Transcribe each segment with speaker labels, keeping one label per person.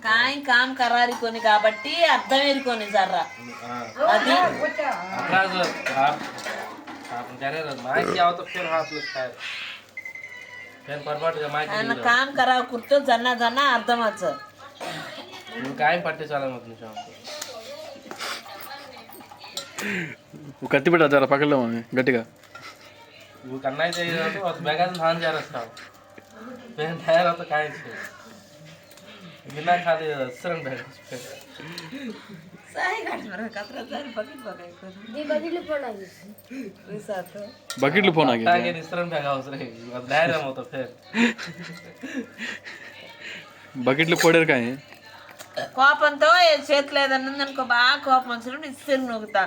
Speaker 1: కాయ కామ్ కరారి కొని కాబట్టి అర్థం ఏరుకొని జర్రా అది काम करावं कुर्तो जन्ना जन्ना అర్థమచ్చు
Speaker 2: కాయం పట్టించాలని ఒక నిమిషం
Speaker 3: కత్తి పెట్టా జర పక్కలో గట్టిగా
Speaker 2: నువ్వు కన్నాయి చేయదు ఒక బెగాజ్ ధాన్ చేస్తావు నేను తయారవుతా కాయ గిన్నా ఖాళీ సరం బెగాజ్
Speaker 1: सही घाट में कतरा जारी बकेट बकाई कर
Speaker 4: दी बकेटले पडा
Speaker 1: रिसात
Speaker 3: బకెట్లు పోనాకి
Speaker 2: ताकि निस्तरम बेगा అవసరం అది ధైర్యం అవుతా ఫేర్
Speaker 3: బకెట్లు పోడారు కానీ
Speaker 1: కోపంతో చేతులు ఏదన్నా ఉందనుకో బాగా కోపం వచ్చినప్పుడు ఇస్తారు నొక్కుతా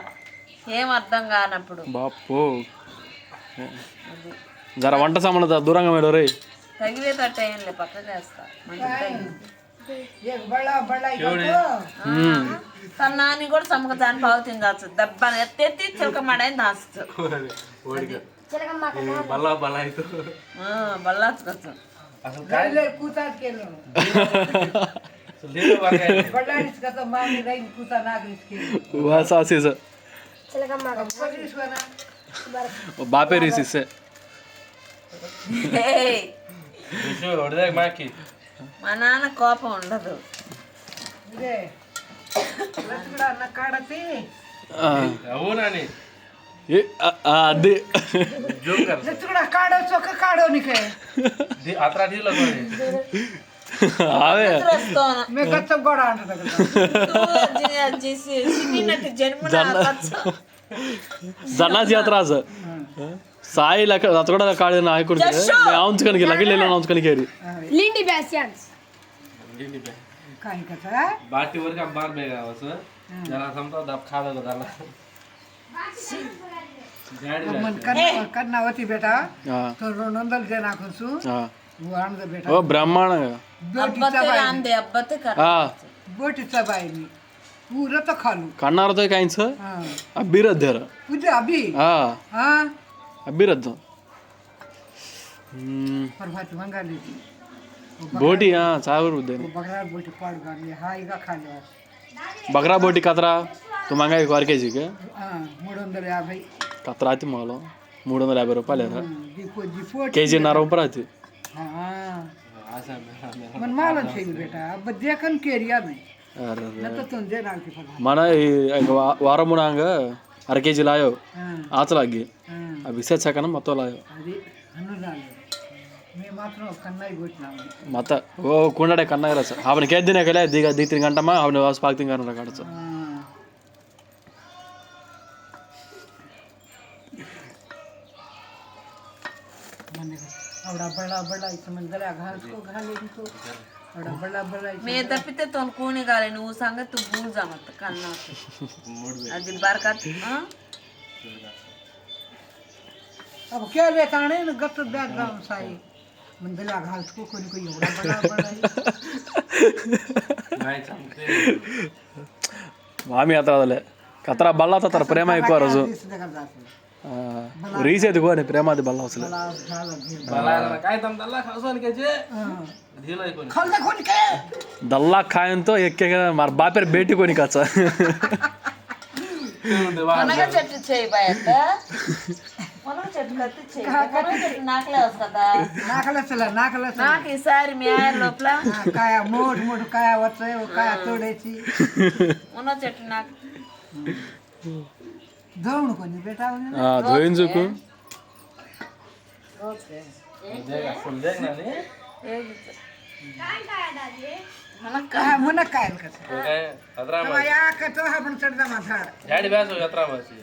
Speaker 1: ఏం అర్థం కానప్పుడు
Speaker 3: బాపో జర వంట సామాన్లు దూరంగా మేడు రే
Speaker 1: తగిలేటట్టు ఏం పక్కకు వేస్తా సన్నాన్ని కూడా సమ్మక దాని పావు తిందాచ్చు దెబ్బ ఎత్తెత్తి చిలక మడని దాచ్చు
Speaker 2: బల్లా బల్లా అయితే
Speaker 1: బల్లాచుకోవచ్చు
Speaker 2: అసలు కాయలే కూతాట్ కేలో సులీలో బాగా బల్లాడిస్ కత మాని రైన్ కూతా నాగరిస్కి
Speaker 3: వాసాసిస
Speaker 4: చిలకమ్మ
Speaker 3: బాపే రీసిసే
Speaker 1: ఏయ్
Speaker 2: విషు ఒడదే మాకి
Speaker 1: మా నాన్న కోపం ఉండదు
Speaker 2: ఇదే లచ్చుడా అన్న కాడతి అవునాని
Speaker 3: అది
Speaker 2: జోకర్ లచ్చుడా కాడో చొక్క కాడో నికే ది అత్రా ఢీలో కోని
Speaker 3: అవే
Speaker 2: మే కచ్చ గోడ అంటద
Speaker 1: కదా జీసి సిటినట్టు జన్మన
Speaker 3: జన్నా జాత్రాస్ సాయి లక అతగడ కాడ నాయకుడికి ఆంచ్ కనికి లగిలేలో ఆంచ్ కనికి
Speaker 4: లిండి బ్యాసియన్స్
Speaker 2: లిండి బ్యా కాయి కथा बाटी वर का बार बेगा वस जरा समता दब खा दो दाला मन करना होती बेटा तो 200 दे नाखुसु वो आन दे बेटा
Speaker 3: ओ ब्राह्मण
Speaker 1: అబ్బతే అందే అబ్బతే కర
Speaker 2: बोटी चबाई नी पूरा तो खा लूं
Speaker 3: కన్నారతో కాయించ అబ్బిరద్దర
Speaker 2: पूजा अभी हां
Speaker 3: అబ్బిరద్ద
Speaker 2: परभाती मंगा ली
Speaker 3: बोटी चावर उद्दे
Speaker 2: बकरा बोटी पाड़ गाली हाई का खा लो
Speaker 3: बकरा बोटी कतरा तू मंगाई 1 केजी के
Speaker 2: 350
Speaker 3: कतरा आती मालो 350 రూపాయలు ఏరా
Speaker 2: दीपो
Speaker 3: కేజీ నర రూపాయలు ఆती
Speaker 2: हां मन मालन चाहिए बेटा अब देखन के एरिया में
Speaker 3: अरे
Speaker 2: न तो तुम दे ना के
Speaker 3: మన వారం మునాంగ 1 కేజీ లాయో ఆచలాగి అవి సెచ్చకన మొత్తం లాయో
Speaker 2: అది అనురాలు मैं मात्र कन्नाई गोटना
Speaker 3: मत वो कुंडडे कन्नाई रस आपने के दिन केले दिगा दी 3 घंटा में आपने वास पाक 3 घंटा काढच
Speaker 2: मने आवडा बड़ा बड़ा इसमें गला घास को घाले तो आवडा बड़ा बड़ा
Speaker 1: మే తప్పితే తొనుకోని గాలి నువ్వు సంగతి భూల్ జమత కన్నా అది బరకత్
Speaker 2: अब क्या लेता ने गत बैकग्राउंड साई मंदला घास को कोई एवढा बड़ा बड़ा नाही चमके
Speaker 3: मामी आता वाले कतरा बल्ला तर प्रेम ఎక్కువ రోజు రీస్ ఎది కోని ప్రేమాది బల్లా అసలు
Speaker 2: बला काय तम दल्ला खासोन के जे ढीला कोनी खल्ला कोनी के
Speaker 3: दल्ला खायंतो ఎక్కే మార్ బాపేర్ బేటి కోని కచ్చ
Speaker 1: మనగా చెట్టు చేయి బయట మనం చెట్టు కత్తి చేయి మనం చెట్టు నాకలే వస్తదా
Speaker 2: नाकला
Speaker 1: నాకు ఈసారి మీ ఆయన లోపల
Speaker 2: काय मोठ मोठ काय वचय काय तोडायची
Speaker 1: మన చెట్టు నాకు
Speaker 2: धवण कोणी बेटा
Speaker 3: धोయించుకు
Speaker 1: ఓకే
Speaker 2: देख फुल देख ना ने
Speaker 1: మనక
Speaker 2: मुना काय कसं
Speaker 5: काय अदरा
Speaker 2: तवा या कतो आपण चढदा माथाड
Speaker 5: गाडी ब्यासो यात्रा मासी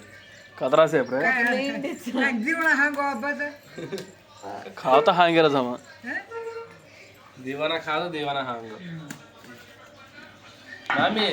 Speaker 3: कतरा सेप रे
Speaker 2: काय जीवना हांगो अब्बत
Speaker 3: खाता हांगेरा जमा
Speaker 5: दीवाना खा दो दीवाना हांगो मामी